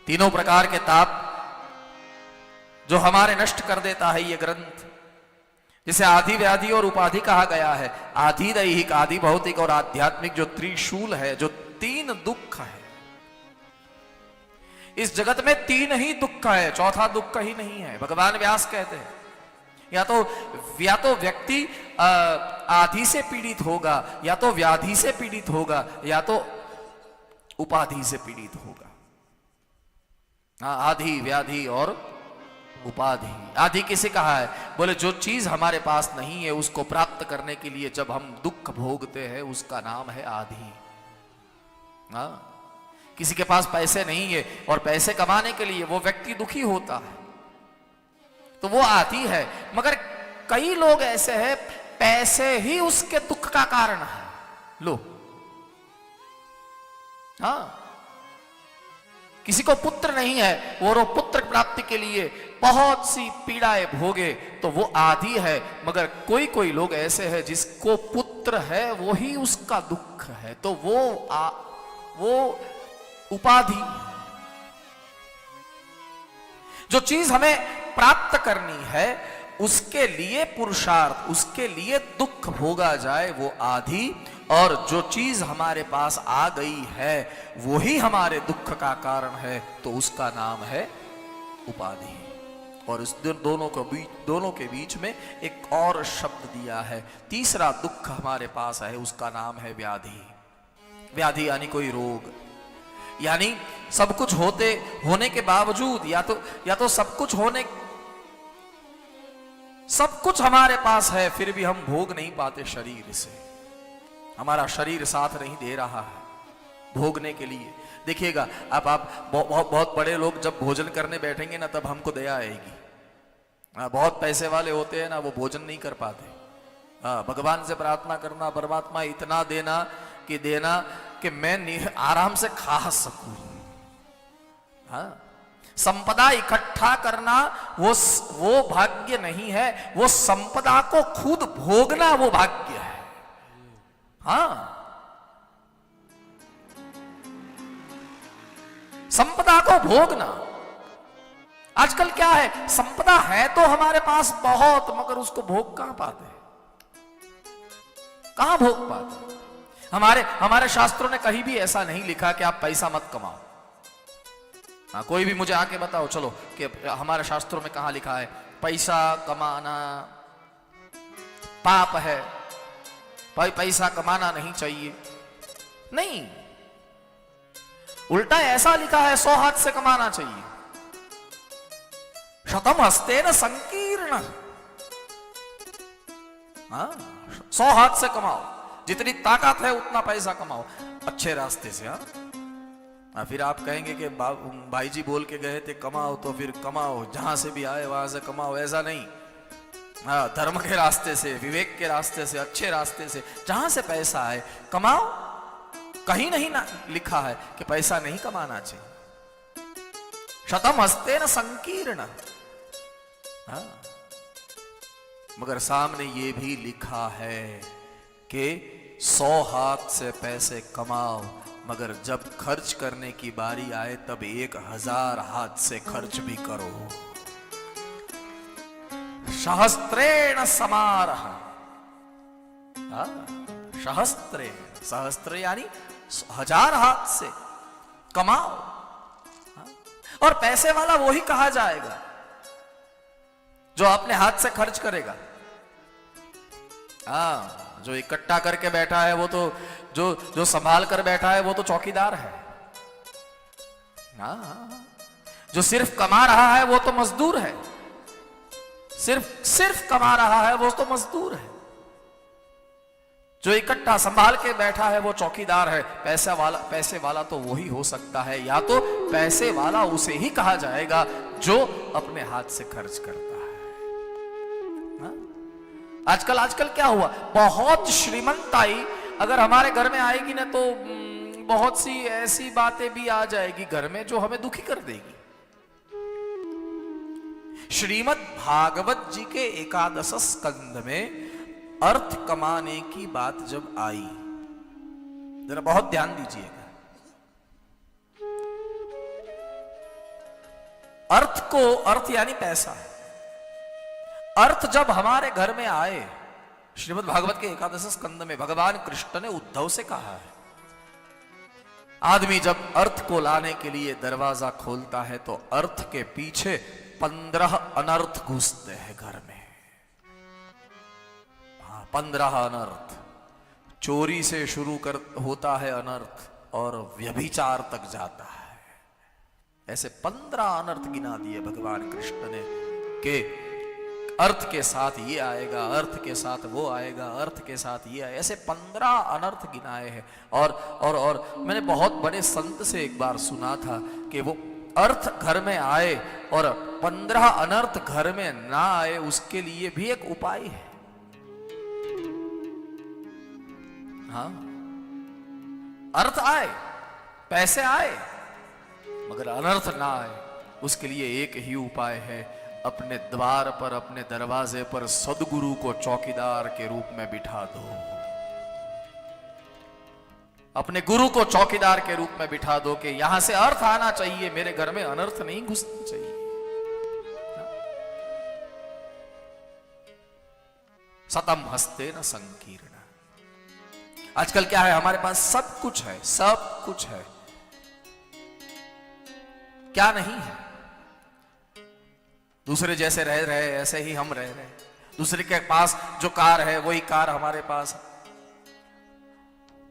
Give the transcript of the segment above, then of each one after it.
तीनों प्रकार के ताप जो हमारे नष्ट कर देता है ये ग्रंथ, जिसे आदि व्याधि और उपाधि कहा गया है। आदि दैहिक, आदि भौतिक और आध्यात्मिक जो त्रिशूल है, जो तीन दुख है। इस जगत में तीन ही दुख है, चौथा दुख ही नहीं है। भगवान व्यास कहते हैं या तो व्यक्ति आदि से पीड़ित होगा, या तो व्याधि से पीड़ित होगा, या तो उपाधि से पीड़ित होगा। आदि व्याधि और उपाधि। आदि किसे कहा है? बोले जो चीज हमारे पास नहीं है उसको प्राप्त करने के लिए जब हम दुख भोगते हैं उसका नाम है आदि। किसी के पास पैसे नहीं है और पैसे कमाने के लिए वो व्यक्ति दुखी होता है तो वो आदि है। मगर कई लोग ऐसे हैं पैसे ही उसके दुख का कारण है। लो, किसी को पुत्र नहीं है और वो पुत्र प्राप्ति के लिए बहुत सी पीड़ाएं भोगे तो वो आदि है। मगर कोई कोई लोग ऐसे हैं जिसको पुत्र है वो ही उसका दुख है, तो वो उपाधि। जो चीज हमें प्राप्त करनी है उसके लिए पुरुषार्थ, उसके लिए दुख भोगा जाए वो आदि, और जो चीज हमारे पास आ गई है वही हमारे दुख का कारण है तो उसका नाम है उपाधि। और इस दोनों के बीच में एक और शब्द दिया है, तीसरा दुख हमारे पास है, उसका नाम है व्याधि। व्याधि यानी कोई रोग, यानी सब कुछ होने के बावजूद या तो सब कुछ हमारे पास है फिर भी हम भोग नहीं पाते शरीर से। हमारा शरीर साथ नहीं दे रहा है भोगने के लिए। देखिएगा आप बहुत बड़े लोग जब भोजन करने बैठेंगे ना तब हमको दया आएगी। बहुत पैसे वाले होते हैं ना वो भोजन नहीं कर पाते। भगवान से प्रार्थना करना, परमात्मा इतना देना कि मैं आराम से खा सकूं। संपदा इकट्ठा करना वो भाग्य नहीं है, वो संपदा को खुद भोगना वो भाग्य है। संपदा को भोगना। आजकल क्या है, संपदा है तो हमारे पास बहुत, मगर उसको भोग कहां पाते, कहां भोग पाते। हमारे शास्त्रों ने कहीं भी ऐसा नहीं लिखा कि आप पैसा मत कमाओ। कोई भी मुझे आके बताओ चलो कि हमारे शास्त्रों में कहां लिखा है पैसा कमाना पाप है, भाई पैसा कमाना नहीं चाहिए। नहीं, उल्टा ऐसा लिखा है 100 हाथ से कमाना चाहिए। शतम हस्तेन संकीर्ण। 100 हाथ से कमाओ, जितनी ताकत है उतना पैसा कमाओ अच्छे रास्ते से। फिर आप कहेंगे कि भाई जी बोल के गए थे कमाओ तो फिर कमाओ, जहां से भी आए वहां से कमाओ, ऐसा नहीं। धर्म के रास्ते से, विवेक के रास्ते से, अच्छे रास्ते से, जहां से पैसा आए कमाओ। कहीं नहीं ना लिखा है कि पैसा नहीं कमाना चाहिए। शतम हस्तेन संकीर्ण। मगर सामने ये भी लिखा है कि 100 हाथ से पैसे कमाओ, मगर जब खर्च करने की बारी आए तब 1000 हाथ से खर्च भी करो। सहस्त्रेण समारः। सहस्त्र यानी 1000 हाथ से कमाओ। और पैसे वाला वही कहा जाएगा जो अपने हाथ से खर्च करेगा। जो इकट्ठा करके बैठा है वो तो जो संभाल कर बैठा है वो तो चौकीदार है। जो सिर्फ कमा रहा है वो तो मजदूर है। सिर्फ कमा रहा है वो तो मजदूर है। जो इकट्ठा संभाल के बैठा है वो चौकीदार है। पैसे वाला तो वही हो सकता है, या तो पैसे वाला उसे ही कहा जाएगा जो अपने हाथ से खर्च करता है। आजकल क्या हुआ, बहुत श्रीमंताई अगर हमारे घर में आएगी ना तो बहुत सी ऐसी बातें भी आ जाएगी घर में जो हमें दुखी कर देगी। श्रीमद् भागवत जी के 11 स्कंद में अर्थ कमाने की बात जब आई, जरा बहुत ध्यान दीजिएगा। अर्थ यानी पैसा, अर्थ जब हमारे घर में आए, श्रीमद् भागवत के 11 स्कंद में भगवान कृष्ण ने उद्धव से कहा है, आदमी जब अर्थ को लाने के लिए दरवाजा खोलता है तो अर्थ के पीछे 15 अनर्थ घुसते हैं घर में। हाँ, 15 अनर्थ। चोरी से शुरू होता है अनर्थ और व्यभिचार तक जाता है। ऐसे 15 अनर्थ गिना दिए भगवान कृष्ण ने कि अर्थ के साथ ये आएगा, अर्थ के साथ वो आएगा, अर्थ के साथ ये आएगा। ऐसे 15 अनर्थ गिनाए हैं। और मैंने बहुत बड़े संत से एक बार सुना था कि वो अर्थ घर में आए और 15 अनर्थ घर में ना आए, उसके लिए भी एक उपाय है। हाँ, अर्थ आए, पैसे आए, मगर अनर्थ ना आए, उसके लिए एक ही उपाय है, अपने द्वार पर, अपने दरवाजे पर सदगुरु को चौकीदार के रूप में बिठा दो। अपने गुरु को चौकीदार के रूप में बिठा दो कि यहां से अर्थ आना चाहिए, मेरे घर में अनर्थ नहीं घुसना चाहिए। सतम हस्ते न संकीर्ण। आजकल क्या है, हमारे पास सब कुछ है, सब कुछ है, क्या नहीं है? दूसरे जैसे रह रहे ऐसे ही हम रह रहे। दूसरे के पास जो कार है वही कार हमारे पास है।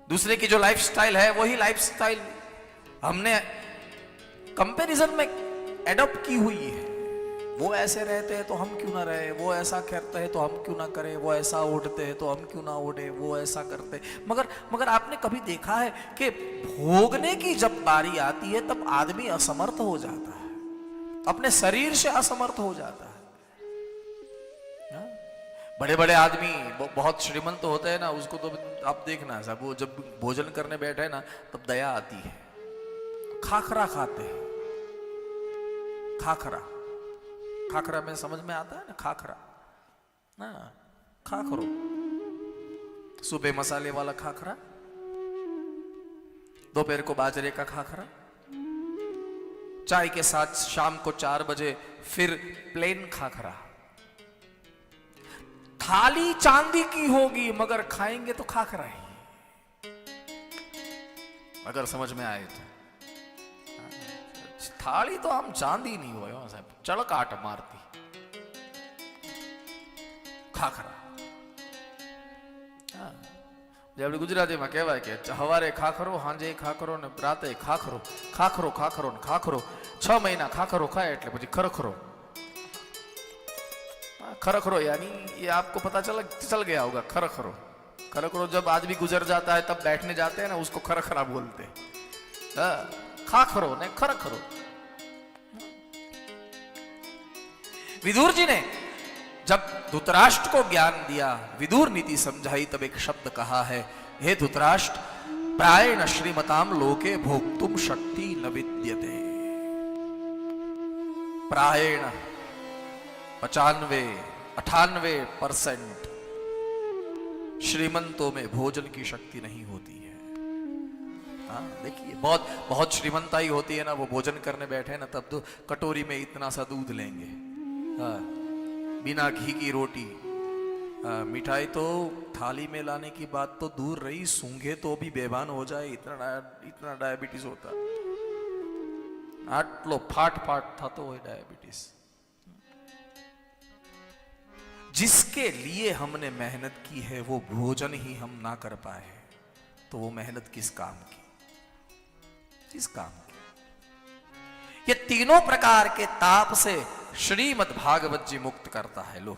दूसरे की जो लाइफस्टाइल है वही लाइफस्टाइल हमने कंपैरिजन में एडॉप्ट की हुई है। वो ऐसे रहते हैं तो हम क्यों ना रहे, वो ऐसा करते हैं तो हम क्यों ना करें, वो ऐसा उड़ते हैं तो हम क्यों ना उड़े, वो ऐसा करते। मगर आपने कभी देखा है कि भोगने की जब बारी आती है तब आदमी असमर्थ हो जाता है, अपने शरीर से असमर्थ हो जाता है। बड़े बड़े आदमी बहुत श्रीमंत होते हैं ना, उसको तो आप देखना सब, वो जब भोजन करने बैठे ना तब दया आती है। खाखरा खाते हैं, खाखरा, खाखरा में समझ में आता है ना, खाखरा ना, खाखरो, सुबह मसाले वाला खाखरा, दोपहर को बाजरे का खाखरा, चाय के साथ शाम को 4 बजे फिर प्लेन खाखरा। थाली चांदी की होगी मगर खाएंगे तो खाखरा ही, अगर समझ में आए तो। थाली तो हम चांदी नहीं हो साहब, चड़काट मारती खाखरा। जब गुजराती में कहवाय कि हवारे खाखरो, हांजे खाखरो ने राते खाखरो, खाखरो खाखरो ने खाखरो। 6 महीना खाखरो खाए એટલે પછી खरखरो। खरखरो यानी ये आपको पता चल गया होगा, खरखरो। खरखरो जब आदमी गुजर जाता है तब बैठने जाते हैं ना, उसको खरखरा बोलते हैं। खाखरो ने खरखरो। विदुर जी ने जब धृतराष्ट्र को ज्ञान दिया, विदुर नीति समझाई, तब एक शब्द कहा है, हे धृतराष्ट्र, प्रायेण श्रीमताम लोके भोक्तुम शक्ति न विद्यते। प्रायेण 95-98% श्रीमंतों में भोजन की शक्ति नहीं होती है। हाँ, देखिए बहुत बहुत श्रीमंताई होती है ना, वो भोजन करने बैठे ना तब तो कटोरी में इतना सा दूध लेंगे, हाँ, बिना घी की रोटी, मिठाई तो थाली में लाने की बात तो दूर रही, सूंघे तो भी बेभान हो जाए, इतना डायबिटीज होता। आटलो फाट था तो वही डायबिटीज। जिसके लिए हमने मेहनत की है वो भोजन ही हम ना कर पाए तो वो मेहनत किस काम की, किस काम की? ये तीनों प्रकार के ताप से श्रीमद् भागवत जी मुक्त करता है। लो